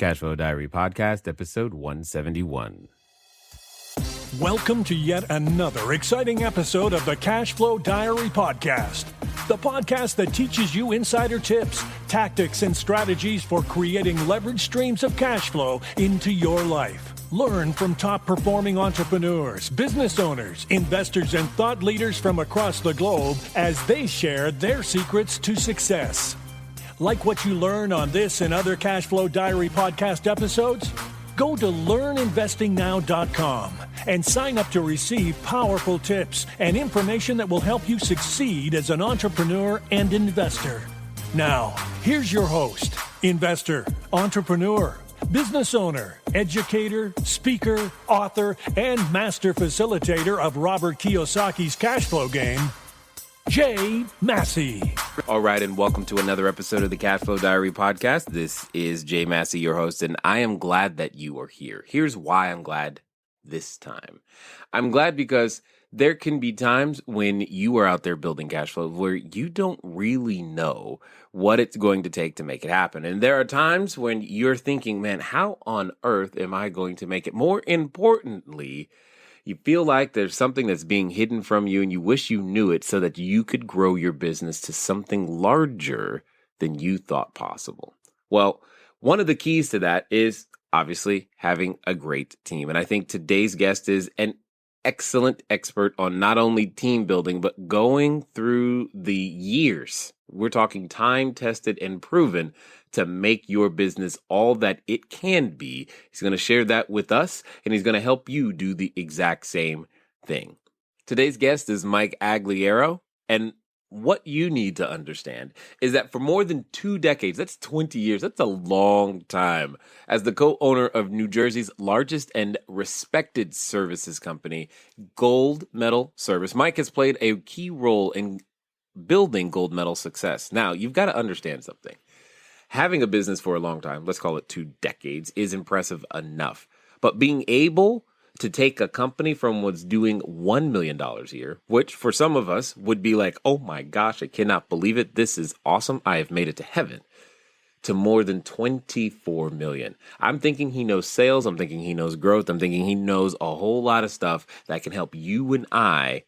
Cashflow Diary Podcast, episode 171. Welcome to yet another exciting episode of the Cashflow Diary Podcast, the podcast that teaches you insider tips, tactics, and strategies for creating leverage streams of cash flow into your life. Learn from top-performing entrepreneurs, business owners, investors, and thought leaders from across the globe as they share their secrets to success. Like what you learn on this and other Cashflow Diary podcast episodes? Go to learninvestingnow.com and sign up to receive powerful tips and information that will help you succeed as an entrepreneur and investor. Now, here's your host, investor, entrepreneur, business owner, educator, speaker, author, and master facilitator of Robert Kiyosaki's cash flow game, Jay Massey. All right, and welcome to another episode of the Cashflow Diary Podcast. This is Jay Massey, your host, and I am glad that you are here. Here's why I'm glad this time. I'm glad because there can be times when you are out there building cash flow where you don't really know what it's going to take to make it happen. And there are times when you're thinking, man, how on earth am I going to make it? More importantly, you feel like there's something that's being hidden from you and you wish you knew it so that you could grow your business to something larger than you thought possible. Well, one of the keys to that is obviously having a great team. And I think today's guest is an excellent expert on not only team building, but going through the years. We're talking time tested and proven to make your business all that it can be. He's going to share that with us, and he's going to help you do the exact same thing. Today's guest is Mike Agugliaro, and what you need to understand is that for more than 2 decades, that's 20 years, that's a long time, as the co-owner of New Jersey's largest and respected services company, Gold Medal Service, Mike has played a key role in building gold medal success. Now, you've got to understand something. Having a business for a long time, let's call it 2 decades, is impressive enough. But being able to take a company from what's doing $1 million a year, which for some of us would be like, oh my gosh, I cannot believe it. This is awesome. I have made it to heaven, to more than 24 million. I'm thinking he knows sales. I'm thinking he knows growth. I'm thinking he knows a whole lot of stuff that can help you and I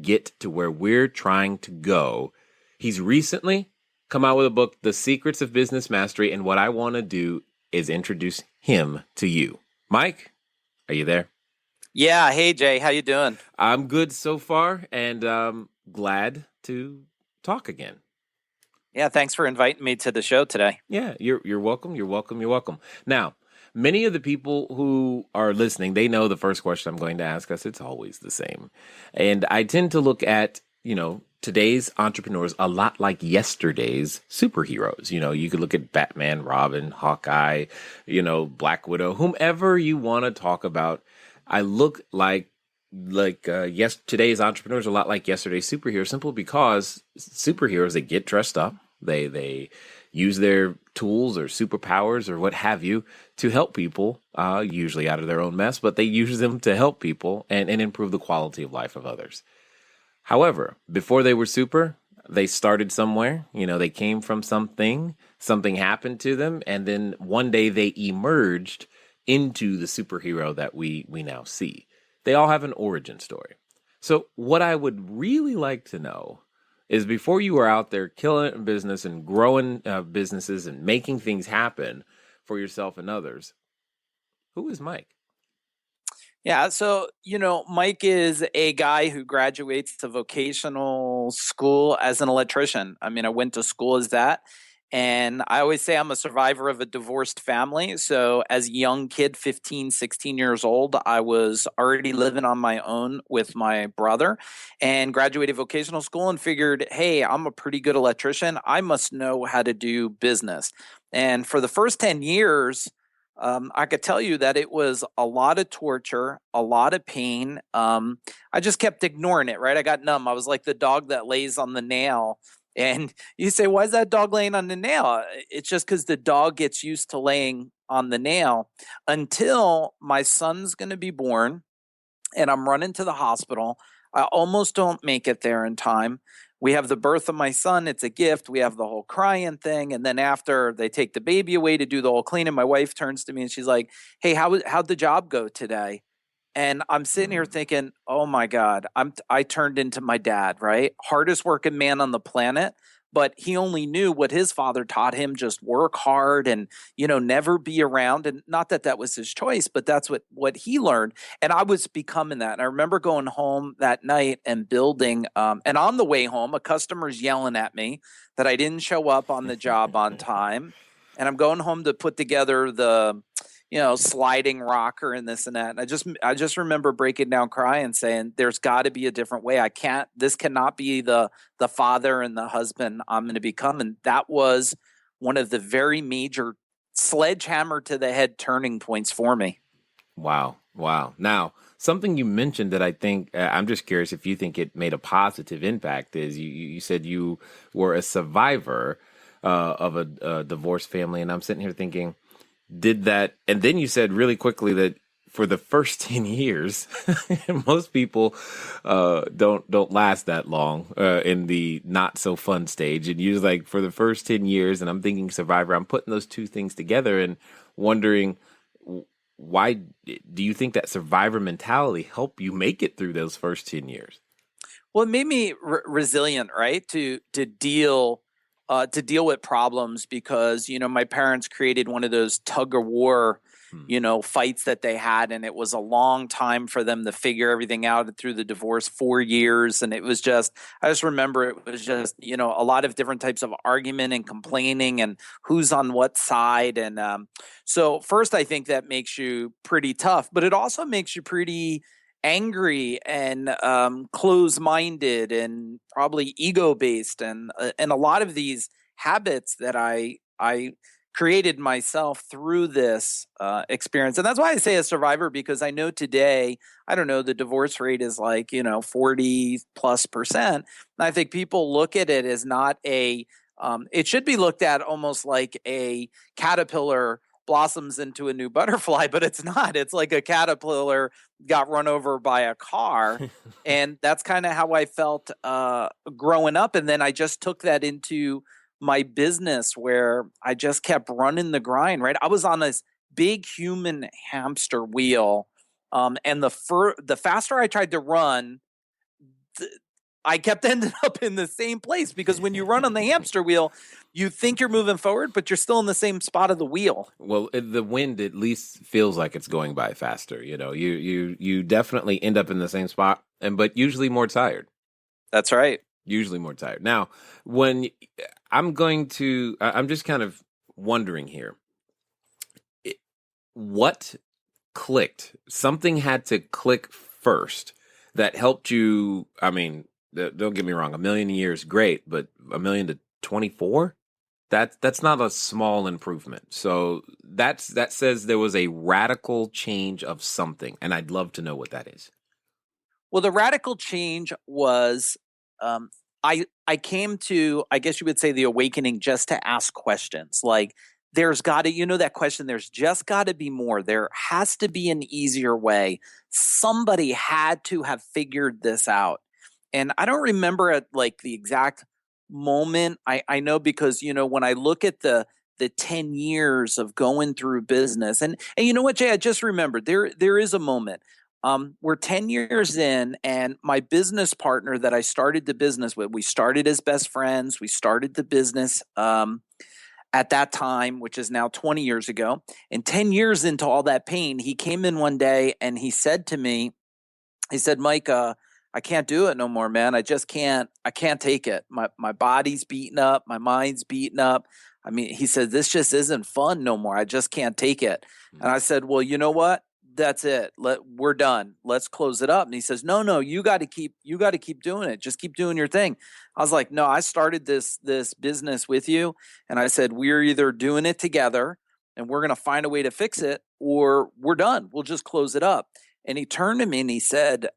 get to where we're trying to go. He's recently come out with a book, The Secrets of Business Mastery, and what I want to do is introduce him to you. Mike, are you there? Yeah. Hey, Jay. How you doing? I'm good so far, and glad to talk again. Yeah, thanks for inviting me to the show today. Yeah, you're welcome. You're welcome. You're welcome. Now, many of the people who are listening, they know the first question I'm going to ask us. It's always the same. And I tend to look at, today's entrepreneurs a lot like yesterday's superheroes. You could look at Batman, Robin, Hawkeye, Black Widow, whomever you want to talk about. I look like today's entrepreneurs are a lot like yesterday's superheroes, simply because superheroes, they get dressed up, they use their tools or superpowers or what have you to help people, usually out of their own mess, but they use them to help people and improve the quality of life of others. However, before they were super, they started somewhere. They came from something happened to them, and then one day they emerged into the superhero that we now see. They all have an origin story. So what I would really like to know is, before you were out there killing it in business and growing businesses and making things happen for yourself and others, who is Mike? Yeah. So, Mike is a guy who graduates to vocational school as an electrician. I went to school as that. And I always say I'm a survivor of a divorced family. So as a young kid, 15, 16 years old, I was already living on my own with my brother and graduated vocational school and figured, hey, I'm a pretty good electrician. I must know how to do business. And for the first 10 years, I could tell you that it was a lot of torture, a lot of pain. I just kept ignoring it, right? I got numb. I was like the dog that lays on the nail. And you say, why is that dog laying on the nail? It's just because the dog gets used to laying on the nail until my son's going to be born and I'm running to the hospital. I almost don't make it there in time. we have the birth of my son. It's a gift. We have the whole crying thing. And then after they take the baby away to do the whole cleaning, my wife turns to me and she's like, hey, how'd the job go today? And I'm sitting here thinking, oh my God, I turned into my dad, right? Hardest working man on the planet. But he only knew what his father taught him, just work hard and, never be around. And not that that was his choice, but that's what he learned. And I was becoming that. And I remember going home that night and building, and on the way home, a customer's yelling at me that I didn't show up on the job on time. And I'm going home to put together the, sliding rocker and this and that. And I just remember breaking down crying saying, there's got to be a different way. This cannot be the father and the husband I'm going to become. And that was one of the very major sledgehammer to the head turning points for me. Wow. Now, something you mentioned that I think, I'm just curious if you think it made a positive impact is you said you were a survivor of a divorced family. And I'm sitting here thinking, did that, and then you said really quickly that for the first 10 years, most people don't last that long in the not so fun stage. And you're like, for the first 10 years, and I'm thinking survivor, I'm putting those two things together and wondering, why do you think that survivor mentality helped you make it through those first 10 years? Well, it made me resilient, right? To deal with problems because, my parents created one of those tug-o-war, fights that they had. And it was a long time for them to figure everything out through the divorce, 4 years. And I just remember it was just, a lot of different types of argument and complaining and who's on what side. And so first, I think that makes you pretty tough, but it also makes you pretty angry and close-minded and probably ego-based, and a lot of these habits that I created myself through this experience. And that's why I say a survivor, because I know today, I don't know, the divorce rate is like 40+%. And I think people look at it as not it should be looked at almost like a caterpillar blossoms into a new butterfly, but it's not. It's like a caterpillar got run over by a car. And that's kind of how I felt growing up. And then I just took that into my business where I just kept running the grind, right? I was on this big human hamster wheel. And the faster I tried to run, I kept ending up in the same place, because when you run on the hamster wheel, you think you're moving forward, but you're still in the same spot of the wheel. Well, the wind at least feels like it's going by faster. You definitely end up in the same spot, but usually more tired. That's right. Usually more tired. Now, I'm just kind of wondering here, what clicked? Something had to click first that helped you. I mean, don't get me wrong, 1,000,000 years, great, but 1,000,000 to 24? That's not a small improvement. So that says there was a radical change of something, and I'd love to know what that is. Well, the radical change was I came to, I guess you would say, the awakening just to ask questions. Like, there's got to, that question, there's just got to be more. There has to be an easier way. Somebody had to have figured this out. And I don't remember at like the exact moment. I know because, when I look at the 10 years of going through business, and you know what, Jay, I just remembered there is a moment. We're 10 years in, and my business partner that I started the business with, we started as best friends. We started the business at that time, which is now 20 years ago. And 10 years into all that pain, he came in one day and he said to me, Mike, I can't do it no more, man. I can't take it. My body's beaten up. My mind's beaten up. I mean, he said, this just isn't fun no more. I just can't take it. And I said, well, you know what? That's it. We're done. Let's close it up. And he says, no, you got to keep doing it. Just keep doing your thing. I was like, no, I started this business with you. And I said, we're either doing it together and we're going to find a way to fix it, or we're done. We'll just close it up. And he turned to me and he said,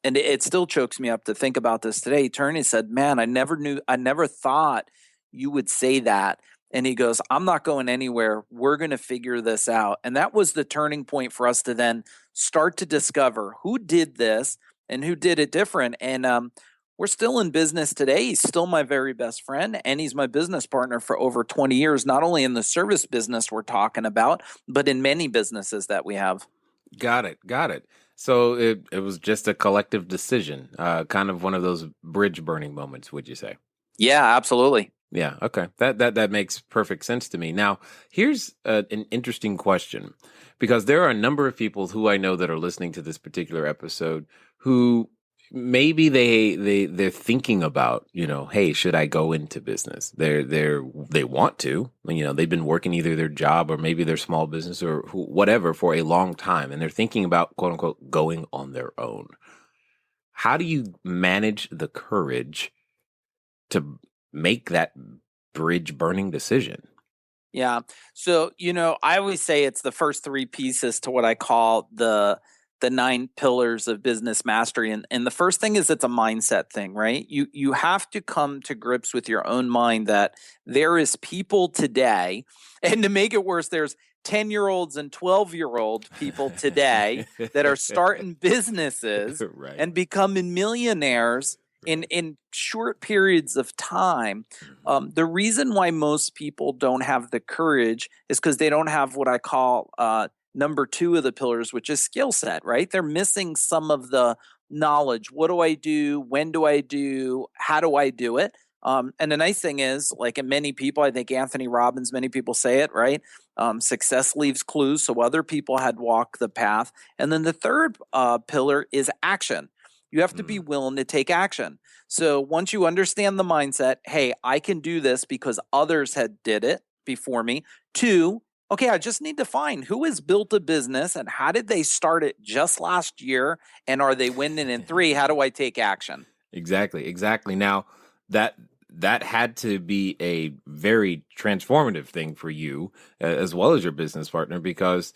and it still chokes me up to think about this today. He turned and he said, man, I never thought you would say that. And he goes, I'm not going anywhere. We're going to figure this out. And that was the turning point for us to then start to discover who did this and who did it different. And we're still in business today. He's still my very best friend, and he's my business partner for over 20 years, not only in the service business we're talking about, but in many businesses that we have. Got it. Got it. So it was just a collective decision, kind of one of those bridge burning moments, would you say? Yeah, absolutely. Yeah. Okay. That makes perfect sense to me. Now, here's an interesting question, because there are a number of people who I know that are listening to this particular episode who maybe they're thinking about, hey, should I go into business? They want to, they've been working either their job or maybe their small business or whatever for a long time, and they're thinking about, quote unquote, going on their own. How do you manage the courage to make that bridge burning decision? Yeah. So, I always say it's the first three pieces to what I call the 9 pillars of business mastery. And the first thing is it's a mindset thing, right? You have to come to grips with your own mind that there is people today, and to make it worse, there's 10-year-olds and 12-year-old people today that are starting businesses Right. and becoming millionaires in short periods of time. The reason why most people don't have the courage is because they don't have what I call number 2 of the pillars, which is skill set, right? They're missing some of the knowledge. What do I do? When do I do? How do I do it? And the nice thing is, like in many people, I think Anthony Robbins, many people say it, right? Success leaves clues. So other people had walked the path. And then the third pillar is action. You have to be willing to take action. So once you understand the mindset, hey, I can do this because others had did it before me. 2, okay, I just need to find who has built a business and how did they start it just last year, and are they winning? And 3, how do I take action? Exactly. Now, that had to be a very transformative thing for you, as well as your business partner, because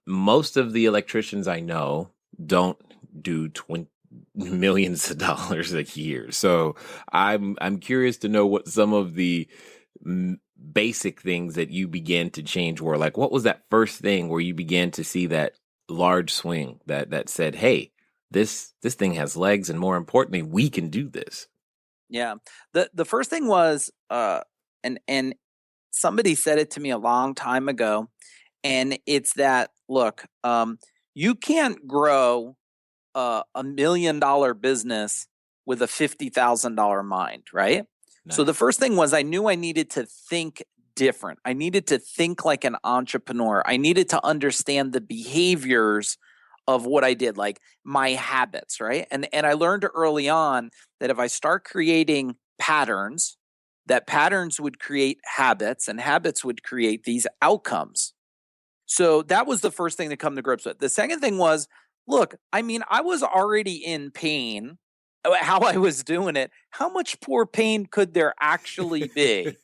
most of the electricians I know don't do millions of dollars a year. So I'm curious to know what some of the basic things that you began to change were. Like, what was that first thing where you began to see that large swing that said, hey, this thing has legs, and more importantly, we can do this? Yeah. The first thing was and somebody said it to me a long time ago, and it's that, look, you can't grow $1 million business with a $50,000 mind, right? Nice. So the first thing was I knew I needed to think different. I needed to think like an entrepreneur. I needed to understand the behaviors of what I did, like my habits, right? And I learned early on that if I start creating patterns, that patterns would create habits, and habits would create these outcomes. So that was the first thing to come to grips with. The second thing was, look, I mean, I was already in pain, how I was doing it. How much poor pain could there actually be?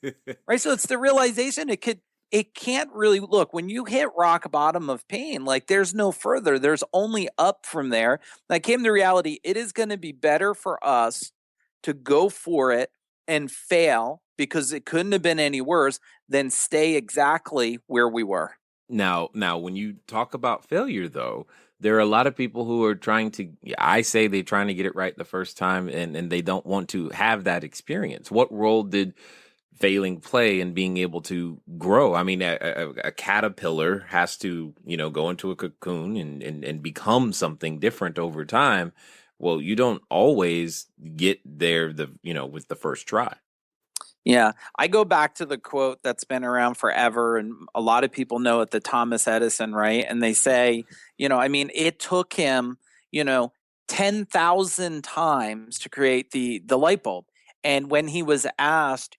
Right? So it's the realization it can't really, look, when you hit rock bottom of pain, like there's no further, there's only up from there. And I came to reality, it is going to be better for us to go for it and fail, because it couldn't have been any worse, than stay exactly where we were. Now, when you talk about failure, though, there are a lot of people who are I say they're trying to get it right the first time, and they don't want to have that experience. What role did failing play in being able to grow? I mean, a caterpillar has to, go into a cocoon and become something different over time. Well, you don't always get there with the first try. Yeah, I go back to the quote that's been around forever, and a lot of people know it, the Thomas Edison, right? And they say, it took him, 10,000 times to create the light bulb. And when he was asked,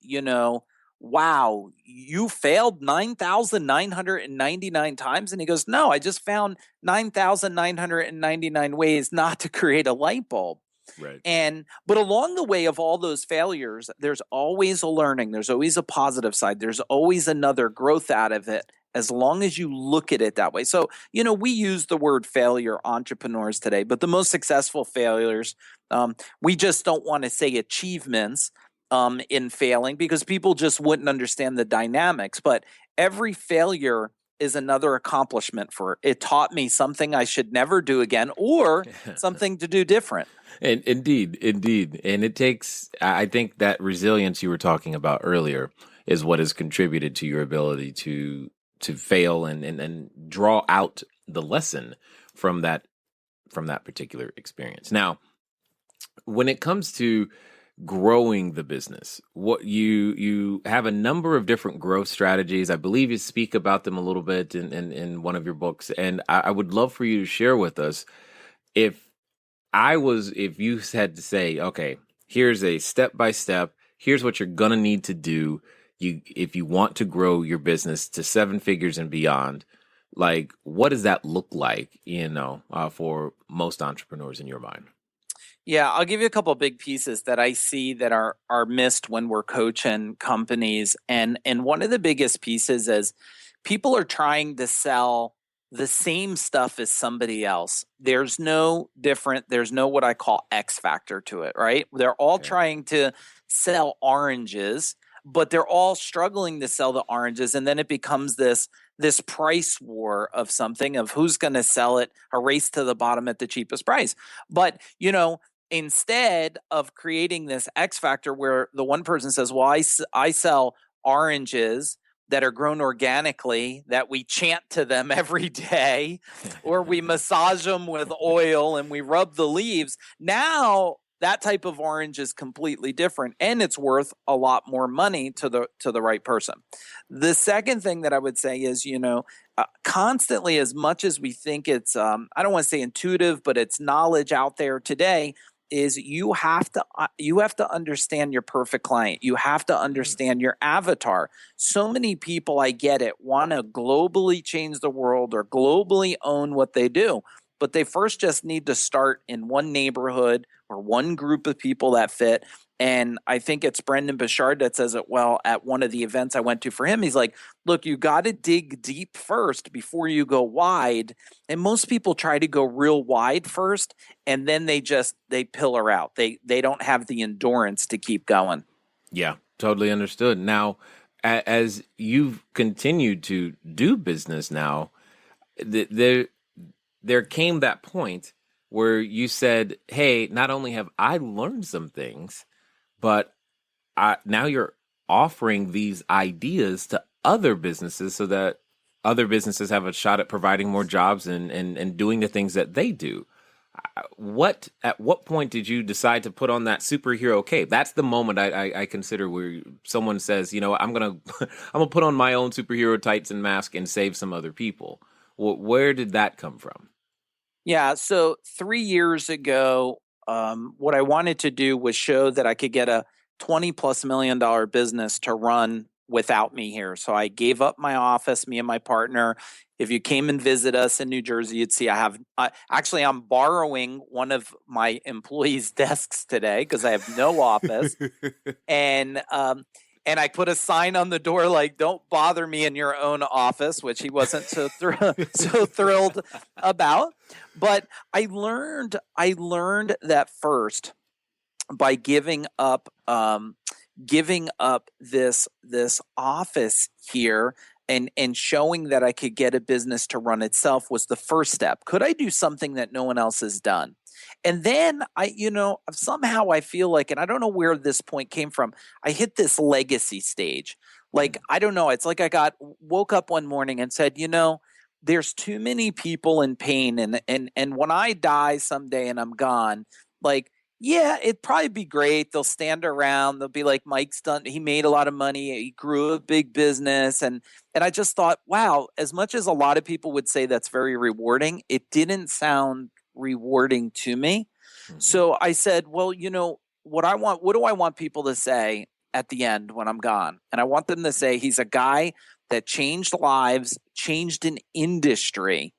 wow, you failed 9,999 times? And he goes, no, I just found 9,999 ways not to create a light bulb. Right. But along the way of all those failures, there's always a learning. There's always a positive side. There's always another growth out of it, as long as you look at it that way. So, we use the word failure, entrepreneurs today, but the most successful failures, we just don't want to say achievements in failing, because people just wouldn't understand the dynamics. But every failure is another accomplishment for it. It taught me something I should never do again, or something to do different. And indeed. And it takes, I think that resilience you were talking about earlier is what has contributed to your ability to fail and draw out the lesson from that particular experience. Now, when it comes to growing the business, what you have a number of different growth strategies. I believe you speak about them a little bit in one of your books, and I would love for you to share with us if you had to say, okay, here's a step by step, here's what you're gonna need to do if you want to grow your business to 7 figures and beyond. Like, what does that look like, for most entrepreneurs in your mind? Yeah, I'll give you a couple of big pieces that I see that are missed when we're coaching companies. And one of the biggest pieces is people are trying to sell the same stuff as somebody else. There's no what I call X factor to it, right? They're all trying to sell oranges, but they're all struggling to sell the oranges. And then it becomes this price war of something, of who's going to sell it, a race to the bottom at the cheapest price. But, instead of creating this X factor where the one person says, well, I sell oranges that are grown organically, that we chant to them every day, or we massage them with oil and we rub the leaves. Now that type of orange is completely different, and it's worth a lot more money to the right person. The second thing that I would say is, constantly, as much as we think it's, I don't want to say intuitive, but it's knowledge out there today, is you have to understand your perfect client. You have to understand your avatar. So many people, I get it, want to globally change the world or globally own what they do, but they first just need to start in one neighborhood or one group of people that fit. And I think it's Brendan Bouchard that says it well at one of the events I went to for him. He's like, look, you got to dig deep first before you go wide. And most people try to go real wide first, and then they pillar out. They don't have the endurance to keep going. Yeah, totally understood. Now, as you've continued to do business now, there came that point where you said, hey, not only have I learned some things, but now you're offering these ideas to other businesses so that other businesses have a shot at providing more jobs and doing the things that they do. At what point did you decide to put on that superhero cape? That's the moment I consider where someone says, I'm gonna put on my own superhero tights and mask and save some other people. Where did that come from? Yeah, so 3 years ago, what I wanted to do was show that I could get a $20+ million business to run without me here. So I gave up my office, me and my partner. If you came and visit us in New Jersey, you'd see I'm borrowing one of my employees' desks today because I have no office. And I put a sign on the door like, don't bother me in your own office, which he wasn't so thrilled about. But I learned that first by giving up this office here and showing that I could get a business to run itself was the first step. Could I do something that no one else has done? And then somehow I feel like, and I don't know where this point came from, I hit this legacy stage. Like, I don't know. It's like I woke up one morning and said, there's too many people in pain. And when I die someday and I'm gone, like, yeah, it'd probably be great. They'll stand around. They'll be like, Mike's done. He made a lot of money. He grew a big business. And I just thought, wow, as much as a lot of people would say that's very rewarding, it didn't sound rewarding to me. Mm-hmm. So I said, well, what do I want people to say at the end when I'm gone? And I want them to say he's a guy that changed lives, changed an industry,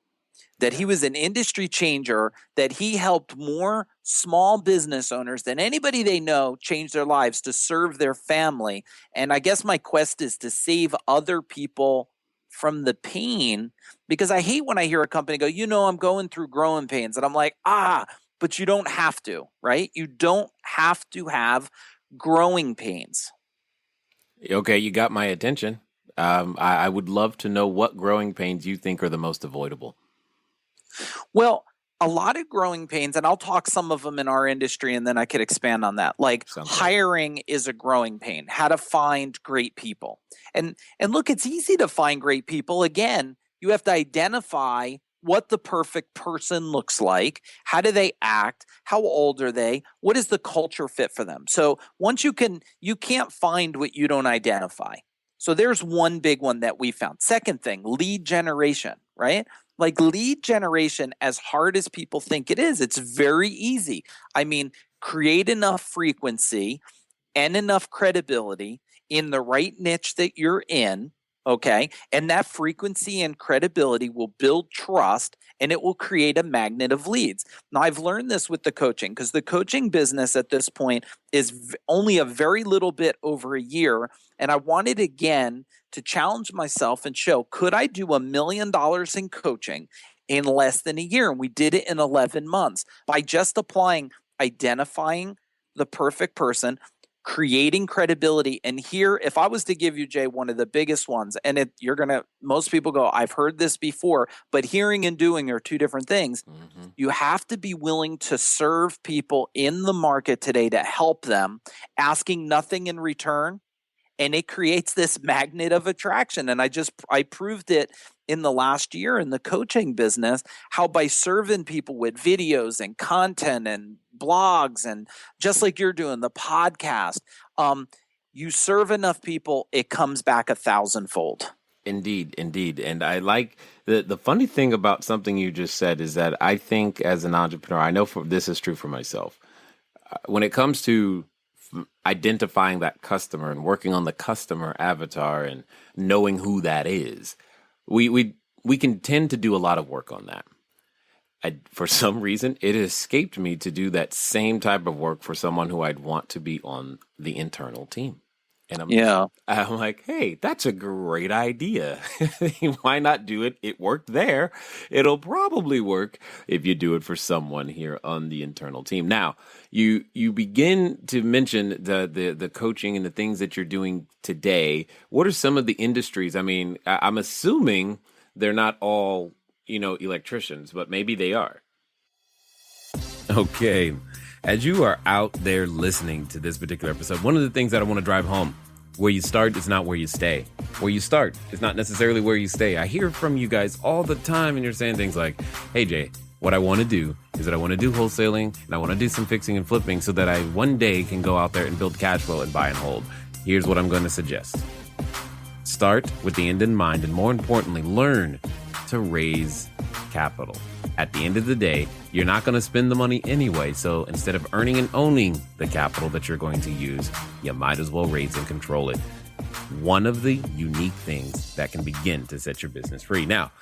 that he was an industry changer, that he helped more small business owners than anybody they know change their lives to serve their family. And I guess my quest is to save other people from the pain, because I hate when I hear a company go, I'm going through growing pains. And I'm like, but you don't have to, right? You don't have to have growing pains. Okay, you got my attention. I would love to know what growing pains you think are the most avoidable. Well, a lot of growing pains, and I'll talk some of them in our industry, and then I could expand on that. Like Sounds good. hiring is a growing pain. How to find great people, and look, it's easy to find great people. Again, you have to identify what the perfect person looks like. How do they act? How old are they? What is the culture fit for them? So once you can't find what you don't identify. So there's one big one that we found. Second thing, lead generation, right? Like lead generation, as hard as people think it is, it's very easy. I mean, create enough frequency and enough credibility in the right niche that you're in, okay? And that frequency and credibility will build trust and it will create a magnet of leads. Now, I've learned this with the coaching because the coaching business at this point is only a very little bit over a year. And I wanted again to challenge myself and show, could I do $1 million in coaching in less than a year? And we did it in 11 months by just identifying the perfect person, creating credibility. And here, if I was to give you, Jay, one of the biggest ones, and most people go, I've heard this before, but hearing and doing are two different things. Mm-hmm. You have to be willing to serve people in the market today to help them, asking nothing in return. And it creates this magnet of attraction. And I proved it in the last year in the coaching business, how by serving people with videos and content and blogs, and just like you're doing the podcast, you serve enough people, it comes back 1,000-fold. Indeed. And I like the funny thing about something you just said is that I think as an entrepreneur, I know this is true for myself. When it comes to identifying that customer and working on the customer avatar and knowing who that is, we can tend to do a lot of work on that. For some reason, it escaped me to do that same type of work for someone who I'd want to be on the internal team. And I'm like, hey, that's a great idea. Why not do it? It worked there. It'll probably work if you do it for someone here on the internal team. Now, you begin to mention the coaching and the things that you're doing today. What are some of the industries? I mean, I'm assuming they're not all, electricians, but maybe they are. Okay. As you are out there listening to this particular episode, one of the things that I want to drive home, where you start is not where you stay. Where you start is not necessarily where you stay. I hear from you guys all the time, and you're saying things like, hey, Jay, what I want to do is that I want to do wholesaling, and I want to do some fixing and flipping so that I one day can go out there and build cash flow and buy and hold. Here's what I'm going to suggest. Start with the end in mind, and more importantly, learn to raise capital. At the end of the day, you're not going to spend the money anyway, so instead of earning and owning the capital that you're going to use, you might as well raise and control it. One of the unique things that can begin to set your business free. Now,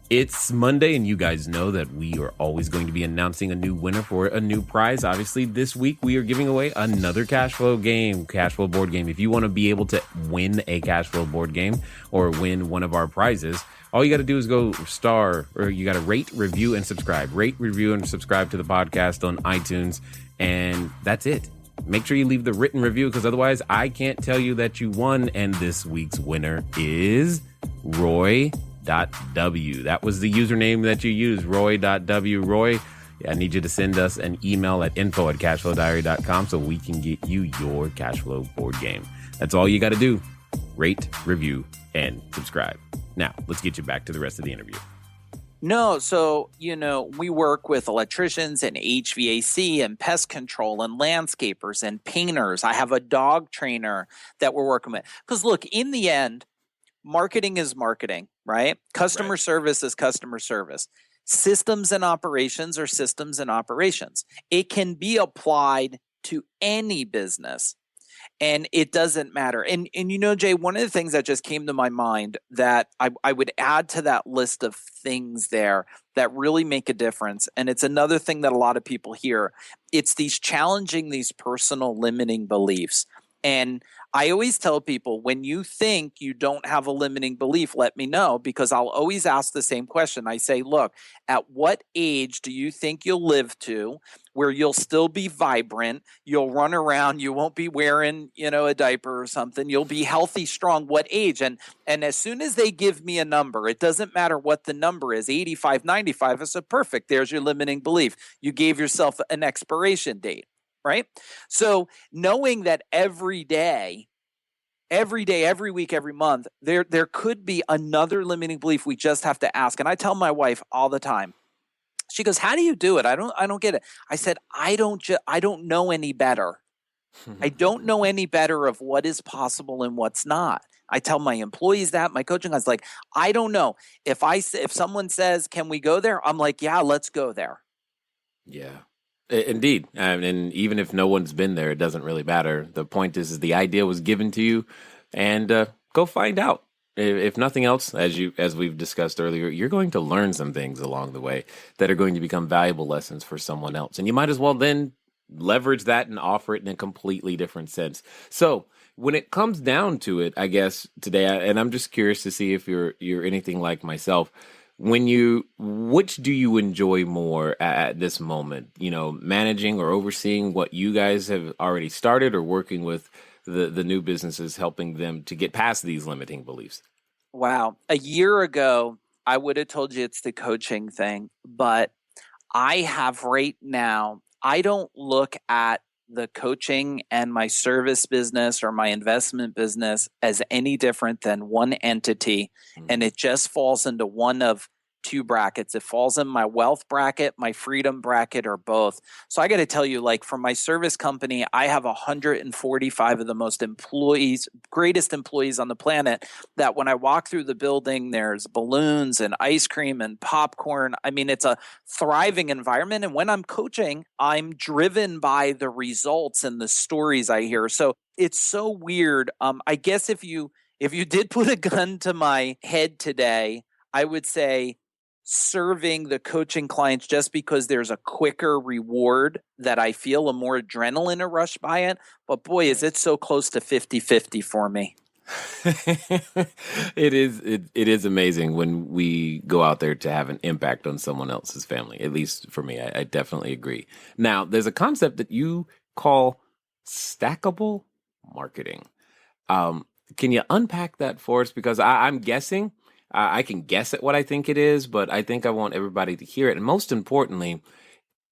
it's Monday, and you guys know that we are always going to be announcing a new winner for a new prize. Obviously, this week we are giving away another cash flow board game. If you want to be able to win a cash flow board game or win one of our prizes, all you got to do is go you got to rate, review, and subscribe. Rate, review, and subscribe to the podcast on iTunes, and that's it. Make sure you leave the written review, because otherwise I can't tell you that you won. And this week's winner is Roy.W. That was the username that you used, Roy.W. Roy, I need you to send us an email at info@cashflowdiary.com so we can get you your cash flow board game. That's all you got to do. Rate, review, and subscribe. Now, let's get you back to the rest of the interview. No, so, we work with electricians and HVAC and pest control and landscapers and painters. I have a dog trainer that we're working with. Because look, in the end, marketing is marketing, right? Customer service is customer service. Systems and operations are systems and operations. It can be applied to any business. And it doesn't matter. And Jay, one of the things that just came to my mind that I would add to that list of things there that really make a difference, and it's another thing that a lot of people hear, it's challenging these personal limiting beliefs. And I always tell people, when you think you don't have a limiting belief, let me know, because I'll always ask the same question. I say, look, at what age do you think you'll live to where you'll still be vibrant, you'll run around, you won't be wearing, a diaper or something, you'll be healthy, strong, what age? And as soon as they give me a number, it doesn't matter what the number is, 85, 95, I said, perfect, there's your limiting belief. You gave yourself an expiration date, right? So knowing that every day, every week, every month, there could be another limiting belief we just have to ask. And I tell my wife all the time, she goes, how do you do it? I don't get it. I said, I don't know any better. I don't know any better of what is possible and what's not. I tell my employees that, my coaching guys, like, I don't know. If someone says, can we go there? I'm like, yeah, let's go there. Yeah. Indeed. And even if no one's been there, it doesn't really matter. The point is the idea was given to you, and go find out. If nothing else, as we've discussed earlier, you're going to learn some things along the way that are going to become valuable lessons for someone else. And you might as well then leverage that and offer it in a completely different sense. So when it comes down to it, I guess today, and I'm just curious to see if you're anything like myself, which do you enjoy more at this moment? Managing or overseeing what you guys have already started, or working with the new businesses, helping them to get past these limiting beliefs? Wow. A year ago, I would have told you it's the coaching thing, but I have right now, I don't look at the coaching and my service business or my investment business as any different than one entity. Mm-hmm. And it just falls into one of two brackets. It falls in my wealth bracket, my freedom bracket, or both. So I got to tell you, like, for my service company, I have 145 of the greatest employees on the planet, that when I walk through the building, there's balloons and ice cream and popcorn. I mean, it's a thriving environment. And when I'm coaching, I'm driven by the results and the stories I hear. So it's so weird. I guess if you did put a gun to my head today, I would say serving the coaching clients, just because there's a quicker reward that I feel, a more adrenaline rush by it. But boy, is it so close to 50-50 for me. It is amazing when we go out there to have an impact on someone else's family. At least for me, I definitely agree. Now, there's a concept that you call stackable marketing. Can you unpack that for us? Because I'm guessing, I can guess at what I think it is, but I think I want everybody to hear it. And most importantly,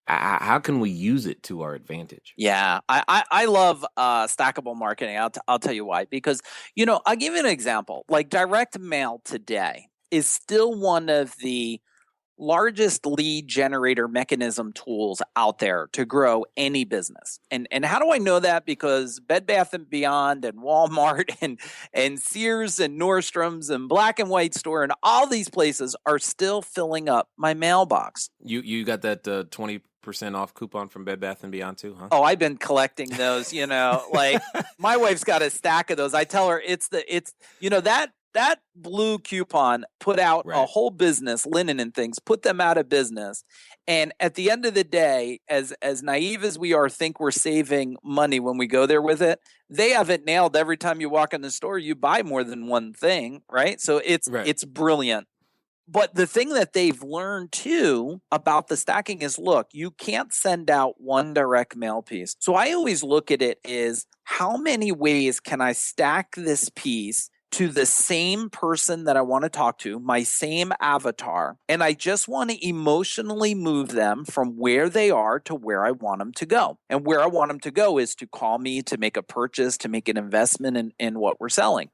how can we use it to our advantage? Yeah, I love stackable marketing. I'll tell you why. Because, I'll give you an example. Like, direct mail today is still one of the largest lead generator mechanism tools out there to grow any business. And how do I know that? Because Bed Bath & Beyond and Walmart and Sears and Nordstrom's and Black and White Store and all these places are still filling up my mailbox. You got that 20% off coupon from Bed Bath & Beyond too, huh? Oh, I've been collecting those, like my wife's got a stack of those. I tell her that blue coupon put out a whole business, linen and things, put them out of business. And at the end of the day, as naive as we are, think we're saving money when we go there with it, they have it nailed. Every time you walk in the store, you buy more than one thing, right? So it's brilliant. But the thing that they've learned too about the stacking is, look, you can't send out one direct mail piece. So I always look at it as, how many ways can I stack this piece to the same person that I want to talk to, my same avatar, and I just want to emotionally move them from where they are to where I want them to go. And where I want them to go is to call me, to make a purchase, to make an investment in what we're selling.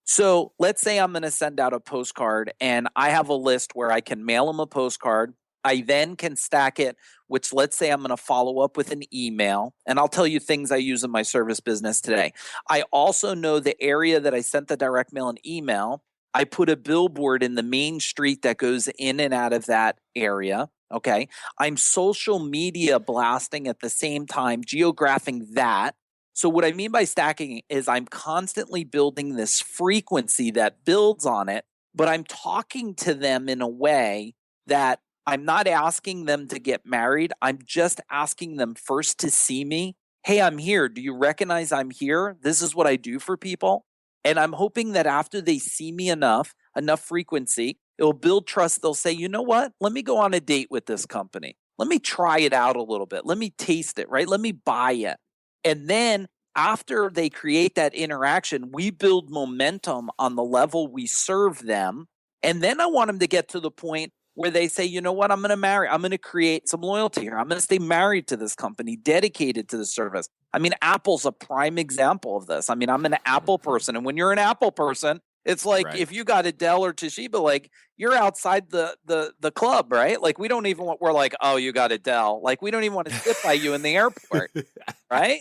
So let's say I'm going to send out a postcard, and I have a list where I can mail them a postcard. I then can stack it, which, let's say I'm going to follow up with an email, and I'll tell you things I use in my service business today. I also know the area that I sent the direct mail and email. I put a billboard in the main street that goes in and out of that area. Okay. I'm social media blasting at the same time, geographing that. So what I mean by stacking is I'm constantly building this frequency that builds on it, but I'm talking to them in a way that I'm not asking them to get married. I'm just asking them first to see me. hey, I'm here. Do you recognize I'm here? This is what I do for people. And I'm hoping that after they see me enough frequency, it will build trust. They'll say, you know what? Let me go on a date with this company. Let me try it out a little bit. Let me taste it, right? Let me buy it. And then after they create that interaction, we build momentum on the level we serve them. And then I want them to get to the point where they say, you know what, I'm going to create some loyalty here. I'm going to stay married to this company, dedicated to the service. I mean, Apple's a prime example of this. I mean, I'm an Apple person. And when you're an Apple person, it's like Right. if you got a Dell or Toshiba, like you're outside the club, right? Like we're like, oh, you got a Dell. Like we don't even want to sit by you in the airport, right?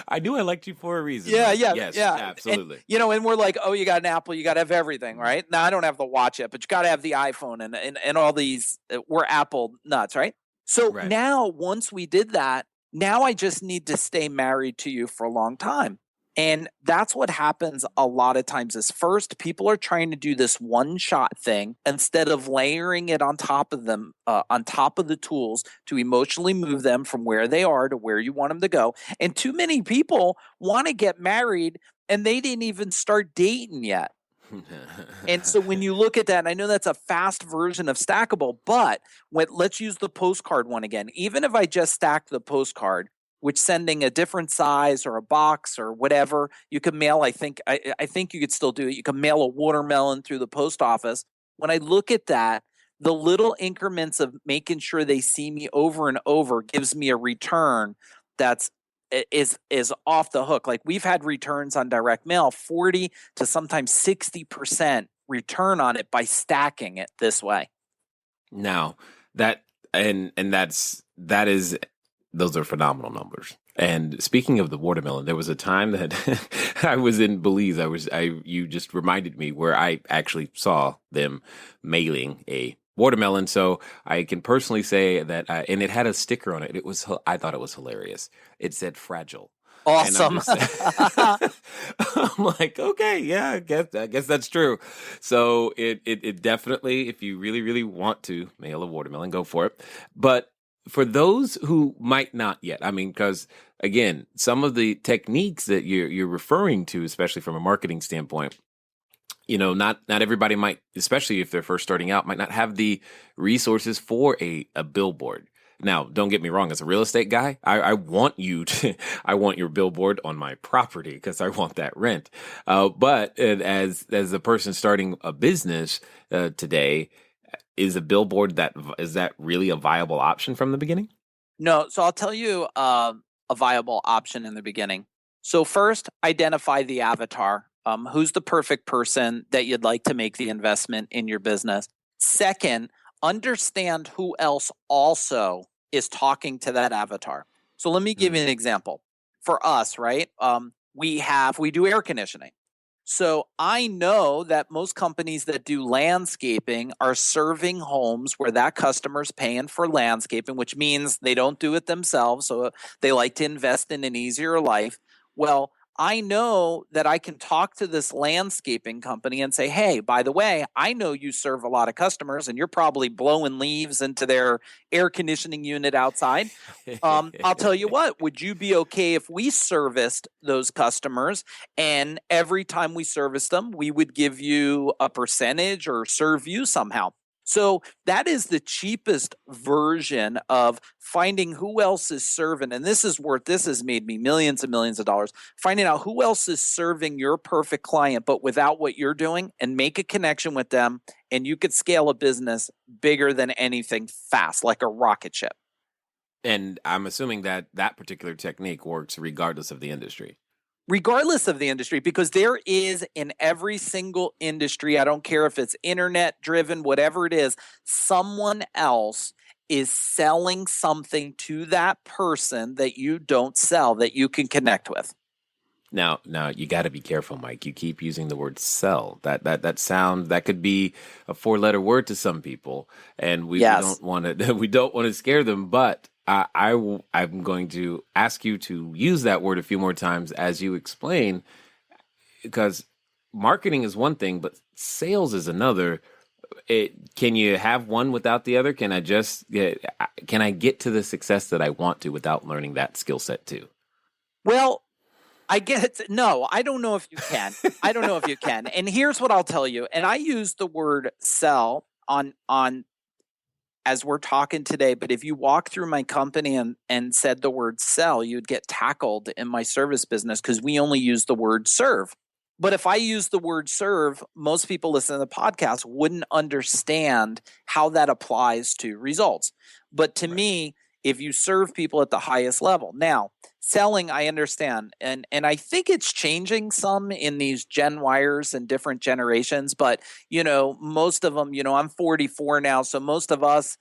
I knew I liked you for a reason. Yeah, Mike. yeah, Yes, yeah. absolutely. And, and we're like, oh, you got an Apple, you got to have everything, right? Now I don't have the watch yet, but you got to have the iPhone and all these. We're Apple nuts, right? So Right. now, once we did that, now I just need to stay married to you for a long time. And that's what happens a lot of times is first, people are trying to do this one shot thing instead of layering it on top of them, on top of the tools to emotionally move them from where they are to where you want them to go. And too many people want to get married and they didn't even start dating yet. And so when you look at that, and I know that's a fast version of stackable, but let's use the postcard one again. Even if I just stacked the postcard, which sending a different size or a box or whatever, you can mail, I think you could still do it. You can mail a watermelon through the post office. When I look at that, the little increments of making sure they see me over and over gives me a return that's is off the hook. Like we've had returns on direct mail, 40 to sometimes 60% return on it by stacking it this way. Now that those are phenomenal numbers. And speaking of the watermelon, there was a time that I was in Belize. You just reminded me where I actually saw them mailing a watermelon. So I can personally say that, and it had a sticker on it. I thought it was hilarious. It said fragile. Awesome. I'm like, okay, yeah, I guess that's true. So it definitely, if you really, really want to mail a watermelon, go for it. But for those who might not yet, I mean, because again, some of the techniques that you're referring to, especially from a marketing standpoint, not everybody might, especially if they're first starting out, might not have the resources for a billboard. Now, don't get me wrong. As a real estate guy, I want I want your billboard on my property because I want that rent. But as a person starting a business today, is a billboard is that really a viable option from the beginning? No. So I'll tell you a viable option in the beginning. So first, identify the avatar. Who's the perfect person that you'd like to make the investment in your business? Second, understand who else also is talking to that avatar. So let me give you an example. For us, right? We do air conditioning. So I know that most companies that do landscaping are serving homes where that customer's paying for landscaping, which means they don't do it themselves. So they like to invest in an easier life. Well, I know that I can talk to this landscaping company and say, hey, by the way, I know you serve a lot of customers and you're probably blowing leaves into their air conditioning unit outside. I'll tell you what, would you be okay if we serviced those customers and every time we service them, we would give you a percentage or serve you somehow? So that is the cheapest version of finding who else is serving. And this has made me millions and millions of dollars, finding out who else is serving your perfect client, but without what you're doing, and make a connection with them. And you could scale a business bigger than anything fast, like a rocket ship. And I'm assuming that particular technique works regardless of the industry. Regardless of the industry, because there is in every single industry, I don't care if it's internet driven, whatever it is, someone else is selling something to that person that you don't sell, that you can connect with. Now you got to be careful, Mike. You keep using the word "sell." That could be a 4-letter word to some people, and we don't want to scare them. But I'm going to ask you to use that word a few more times as you explain, because marketing is one thing, but sales is another. Can you have one without the other? Can I get to the success that I want to without learning that skill set too? Well, no, I don't know if you can. I don't know if you can. And here's what I'll tell you. And I use the word sell on as we're talking today, but if you walk through my company and said the word sell, you'd get tackled in my service business because we only use the word serve. But if I use the word serve, most people listening to the podcast wouldn't understand how that applies to results. But to me, if you serve people at the highest level, now selling, I understand. And I think it's changing some in these Gen Wires and different generations. But, most of them, I'm 44 now. So most of us,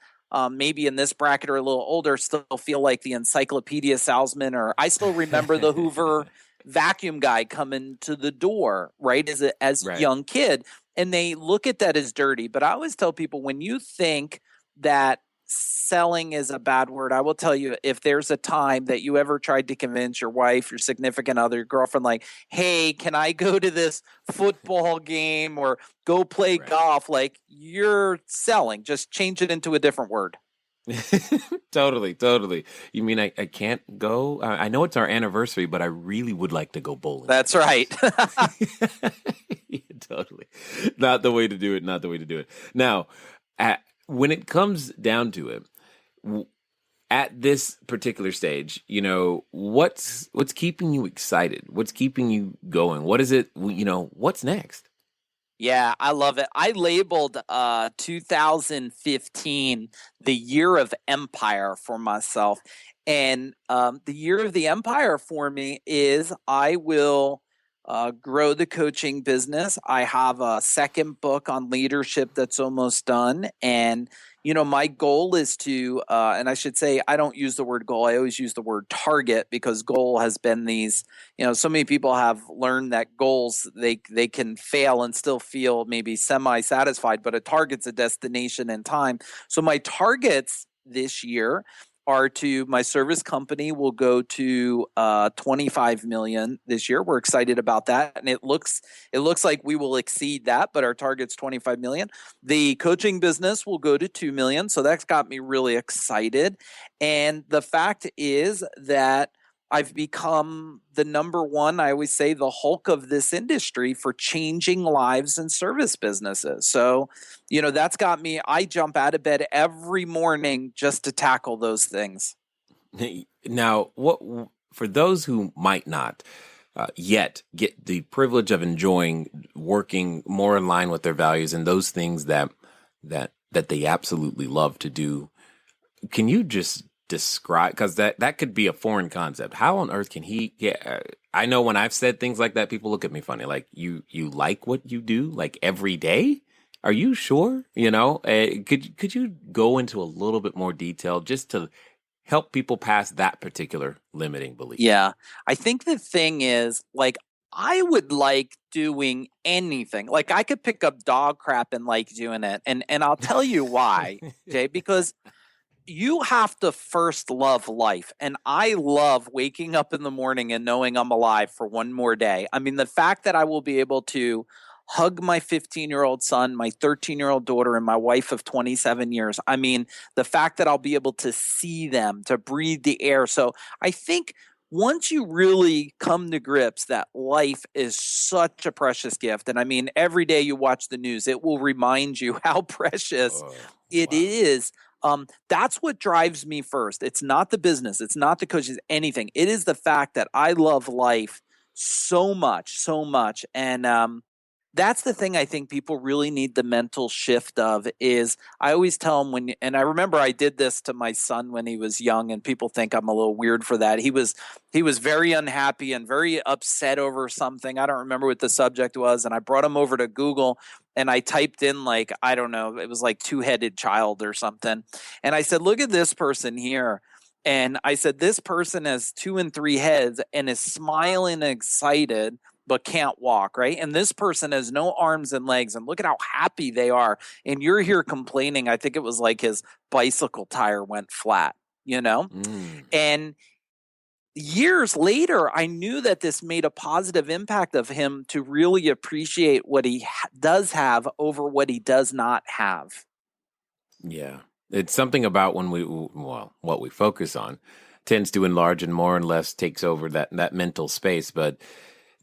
maybe in this bracket or a little older, still feel like the encyclopedia salesman, or I still remember the Hoover vacuum guy coming to the door, right? As a young kid. And they look at that as dirty. But I always tell people, when you think that selling is a bad word, I will tell you, if there's a time that you ever tried to convince your wife, your significant other, your girlfriend, like, hey, can I go to this football game or go play golf? Like, you're selling. Just change it into a different word. Totally. You mean I can't go? I know it's our anniversary, but I really would like to go bowling. That's right. Yeah, totally. Not the way to do it. Now, when it comes down to it, at this particular stage, what's keeping you excited? What's keeping you going? What is it? What's next? Yeah, I love it. I labeled 2015 the year of empire for myself. And the year of the empire for me is I will grow the coaching business. I have a second book on leadership that's almost done. And, my goal is to, and I should say, I don't use the word goal. I always use the word target, because goal has been these, so many people have learned that goals, they can fail and still feel maybe semi-satisfied, but a target's a destination in time. So my targets this year are my service company will go to 25 million this year. We're excited about that. And it looks like we will exceed that, but our target's 25 million. The coaching business will go to 2 million. So that's got me really excited. And the fact is that I've become the number one, I always say, the Hulk of this industry for changing lives and service businesses. So, that's got me. I jump out of bed every morning just to tackle those things. Now, for those who might not yet get the privilege of enjoying working more in line with their values and those things that they absolutely love to do, can you just describe, because that could be a foreign concept. How on earth can he get? I know when I've said things like that, people look at me funny. Like, you like what you do, like, every day? Are you sure? Could you go into a little bit more detail just to help people pass that particular limiting belief? Yeah, I think the thing is, like, I would like doing anything. Like, I could pick up dog crap and like doing it, and I'll tell you why, Jay, because you have to first love life. And I love waking up in the morning and knowing I'm alive for one more day. I mean, the fact that I will be able to hug my 15-year-old son, my 13-year-old daughter, and my wife of 27 years. I mean, the fact that I'll be able to see them, to breathe the air. So I think once you really come to grips that life is such a precious gift, and I mean, every day you watch the news, it will remind you how precious it is. That's what drives me first. It's not the business. It's not the coaches, anything. It is the fact that I love life so much. And that's the thing I think people really need the mental shift of is I always tell them and I remember I did this to my son when he was young, and people think I'm a little weird for that. He was very unhappy and very upset over something. I don't remember what the subject was. And I brought him over to Google and I typed in, like, I don't know, it was like two-headed child or something. And I said, look at this person here. And I said, this person has 2 and 3 heads and is smiling and excited, but can't walk, right? And this person has no arms and legs, and look at how happy they are. And you're here complaining. I think it was like his bicycle tire went flat, And years later, I knew that this made a positive impact of him to really appreciate what he does have over what he does not have. Yeah. It's something about what we focus on tends to enlarge and more and less takes over that mental space. But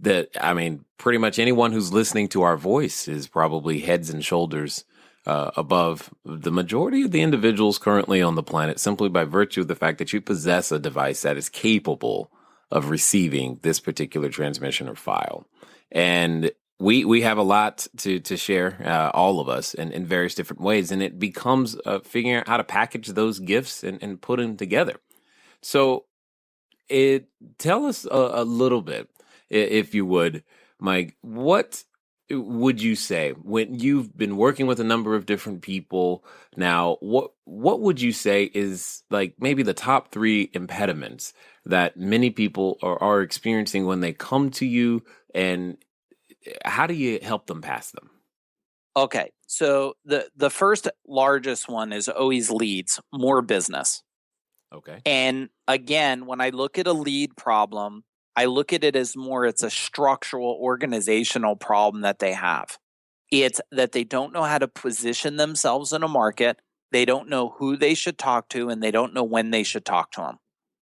pretty much anyone who's listening to our voice is probably heads and shoulders above the majority of the individuals currently on the planet, simply by virtue of the fact that you possess a device that is capable of receiving this particular transmission or file. And we have a lot to share, all of us, in various different ways. And it becomes figuring out how to package those gifts and put them together. So tell us a little bit, if you would, Mike, what would you say when you've been working with a number of different people now, what would you say is like maybe the top 3 impediments that many people are experiencing when they come to you, and how do you help them pass them? Okay. So the first largest one is always leads, more business. Okay. And again, when I look at a lead problem, I look at it as more, it's a structural organizational problem that they have. It's that they don't know how to position themselves in a market. They don't know who they should talk to, and they don't know when they should talk to them.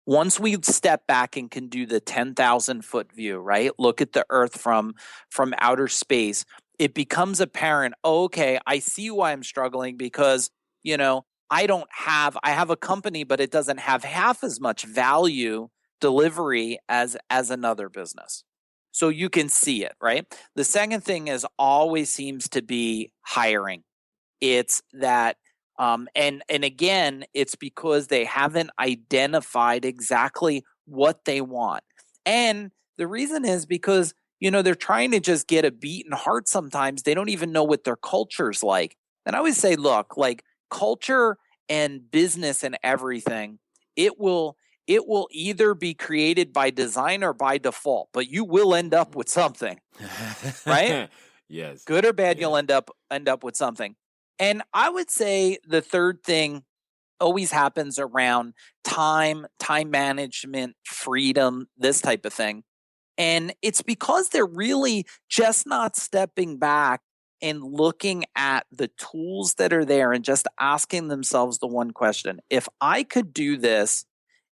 Once we step back and can do the 10,000 foot view, right? Look at the earth from outer space. It becomes apparent, okay, I see why I'm struggling, because, I have a company, but it doesn't have half as much value delivery as another business. So you can see it, right? The second thing is always seems to be hiring. It's that, and again, it's because they haven't identified exactly what they want. And the reason is because, they're trying to just get a beating heart sometimes. They don't even know what their culture's like. And I always say, look, like culture and business and everything, it will either be created by design or by default, but you will end up with something, right? Yes. Good or bad, you'll end up with something. And I would say the third thing always happens around time management, freedom, this type of thing. And it's because they're really just not stepping back and looking at the tools that are there and just asking themselves the one question: if I could do this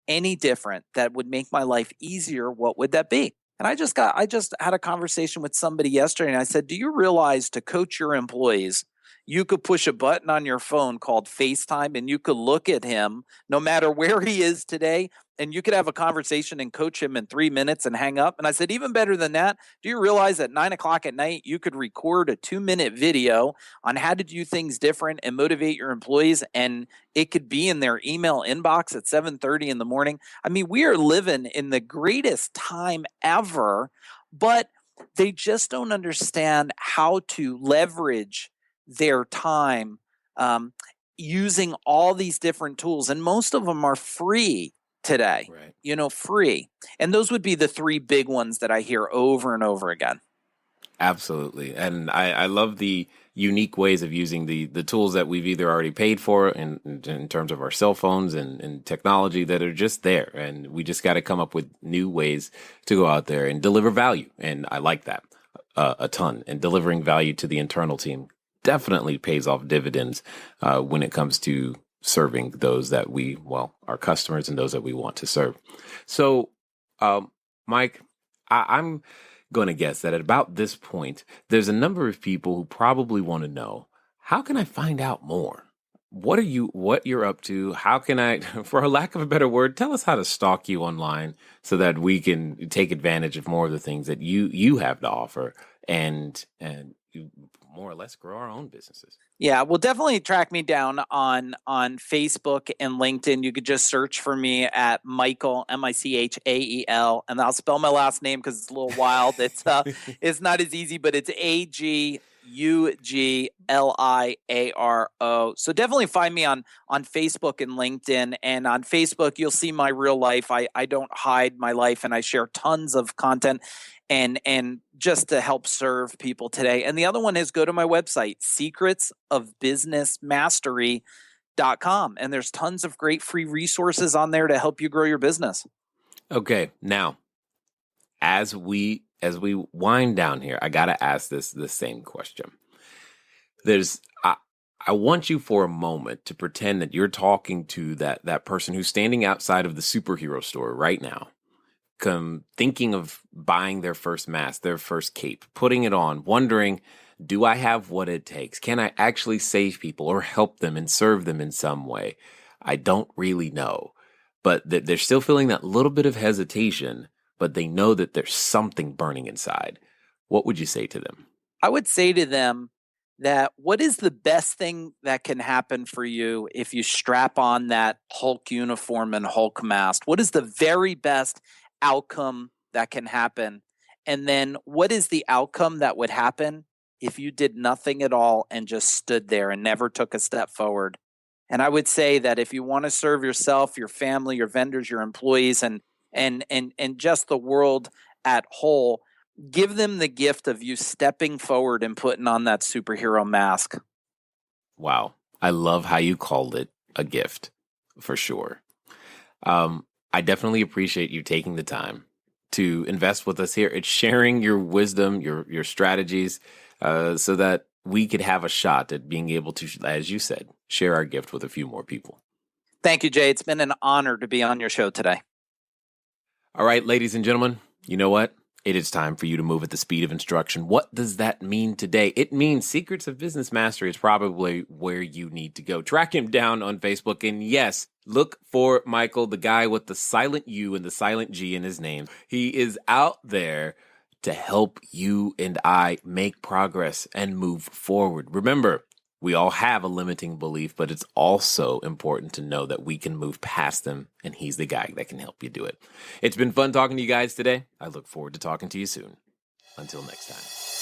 any different that would make my life easier, what would that be? And I just had a conversation with somebody yesterday, and I said, do you realize to coach your employees, you could push a button on your phone called FaceTime, and you could look at him no matter where he is today, and you could have a conversation and coach him in 3 minutes and hang up. And I said, even better than that, do you realize at 9:00 at night, you could record a 2-minute video on how to do things different and motivate your employees, and it could be in their email inbox at 7:30 in the morning. I mean, we are living in the greatest time ever, but they just don't understand how to leverage their time using all these different tools. And most of them are free today, right? Free. And those would be the 3 big ones that I hear over and over again. Absolutely. And I love the unique ways of using the tools that we've either already paid for in terms of our cell phones and technology that are just there. And we just got to come up with new ways to go out there and deliver value. And I like that a ton. And delivering value to the internal team definitely pays off dividends when it comes to serving those that our customers and those that we want to serve. So, Mike, I'm going to guess that at about this point, there's a number of people who probably want to know, how can I find out more? What you're up to? How can I, for a lack of a better word, tell us how to stalk you online so that we can take advantage of more of the things that you have to offer and you more or less grow our own businesses. Yeah, well, definitely track me down on Facebook and LinkedIn. You could just search for me at Michael, Michael, and I'll spell my last name because it's a little wild. It's it's not as easy, but it's Agugliaro. So definitely find me on Facebook and LinkedIn. And on Facebook, you'll see my real life. I don't hide my life, and I share tons of content and just to help serve people today. And the other one is go to my website, secretsofbusinessmastery.com. And there's tons of great free resources on there to help you grow your business. Okay. Now, as we wind down here, I got to ask the same question. I want you for a moment to pretend that you're talking to that person who's standing outside of the superhero store right now, thinking of buying their first mask, their first cape, putting it on, wondering, do I have what it takes? Can I actually save people or help them and serve them in some way? I don't really know, but they're still feeling that little bit of hesitation, but they know that there's something burning inside. What would you say to them? I would say to them that what is the best thing that can happen for you if you strap on that Hulk uniform and Hulk mask? What is the very best outcome that can happen? And then what is the outcome that would happen if you did nothing at all and just stood there and never took a step forward? And I would say that if you want to serve yourself, your family, your vendors, your employees, and just the world at whole, give them the gift of you stepping forward and putting on that superhero mask. Wow. I love how you called it a gift, for sure. I definitely appreciate you taking the time to invest with us here. It's sharing your wisdom, your strategies, so that we could have a shot at being able to, as you said, share our gift with a few more people. Thank you, Jay. It's been an honor to be on your show today. All right, ladies and gentlemen, you know what? It is time for you to move at the speed of instruction. What does that mean today? It means Secrets of Business Mastery is probably where you need to go. Track him down on Facebook. And yes, look for Michael, the guy with the silent U and the silent G in his name. He is out there to help you and I make progress and move forward. Remember, we all have a limiting belief, but it's also important to know that we can move past them, and he's the guy that can help you do it. It's been fun talking to you guys today. I look forward to talking to you soon. Until next time.